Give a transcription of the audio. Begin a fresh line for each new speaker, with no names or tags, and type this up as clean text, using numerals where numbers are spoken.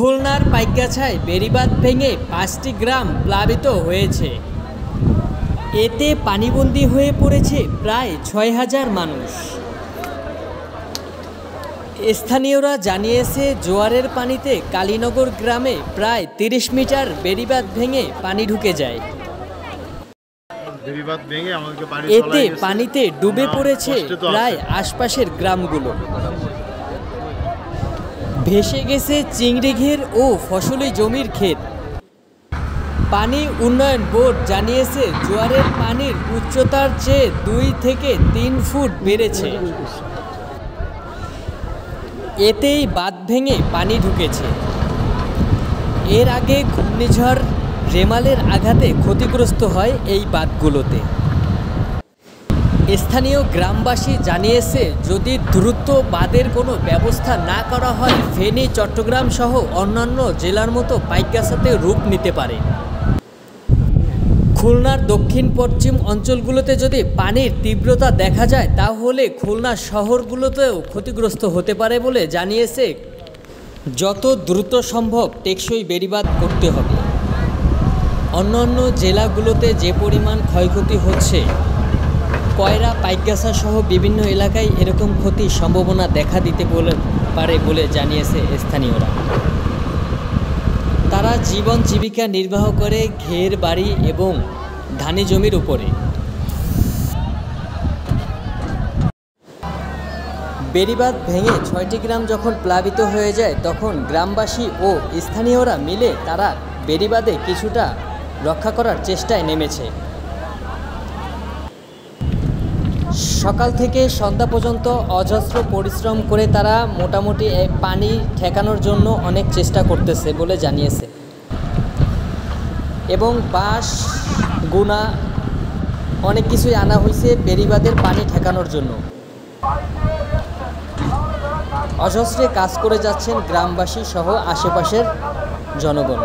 খুলনার পাইকগাছায় বেড়িবাঁধ ভেঙে ৫টি গ্রাম প্লাবিত হয়েছে। এতে পানিবন্দী হয়ে পড়েছে প্রায় ৬,০০০ মানুষ। স্থানীয়রা জানিয়েছে, জোয়ারের পানিতে কালীনগর গ্রামে প্রায় ৩০ মিটার বেড়িবাঁধ ভেঙে পানি ঢুকে যায়। এতে পানিতে ডুবে পড়েছে প্রায় আশপাশের গ্রামগুলো। ভেসে গেছে চিংড়িঘের ও ফসলি জমির ক্ষেত। পানি উন্নয়ন বোর্ড জানিয়েছে, জোয়ারের পানির উচ্চতার চেয়ে ২ থেকে ৩ ফুট বেড়েছে। এতেই বাঁধ ভেঙে পানি ঢুকেছে। এর আগে ঘূর্ণিঝড় রেমালের আঘাতে ক্ষতিগ্রস্ত হয় এই বাঁধগুলোতে। স্থানীয় গ্রামবাসী জানিয়েছে, যদি দ্রুত বাঁধের কোনো ব্যবস্থা না করা হয়, ফেনী, চট্টগ্রাম সহ অন্যান্য জেলার মতো পাইকগাছাতে রূপ নিতে পারে। খুলনার দক্ষিণ পশ্চিম অঞ্চলগুলোতে যদি পানির তীব্রতা দেখা যায়, তাহলে খুলনা শহরগুলোতেও ক্ষতিগ্রস্ত হতে পারে বলে জানিয়েছে। যত দ্রুত সম্ভব টেকসই বেড়িবাঁধ করতে হবে। অন্যান্য জেলাগুলোতে যে পরিমাণ ক্ষয়ক্ষতি হচ্ছে, কয়রা, পাইকগাছা সহ বিভিন্ন এলাকায় এরকম ক্ষতির সম্ভাবনা দেখা দিতে পারে বলে জানিয়েছে স্থানীয়রা। তারা জীবন জীবিকা নির্বাহ করে ঘের বাড়ি এবং ধানি জমির উপরে। বেড়িবাঁধ ভেঙে ৬টি গ্রাম যখন প্লাবিত হয়ে যায়, তখন গ্রামবাসী ও স্থানীয়রা মিলে তারা বেড়িবাঁধে কিছুটা রক্ষা করার চেষ্টায় নেমেছে। সকাল থেকে সন্ধ্যা পর্যন্ত অজস্র পরিশ্রম করে তারা মোটামুটি পানি ঠেকানোর জন্য অনেক চেষ্টা করতেছে বলে জানিয়েছে। এবং বাঁশ, গুনা অনেক কিছুই আনা হয়েছে বেড়িবাঁধের পানি ঠেকানোর জন্য। অজস্রে কাজ করে যাচ্ছেন গ্রামবাসী সহ আশেপাশের জনগণ।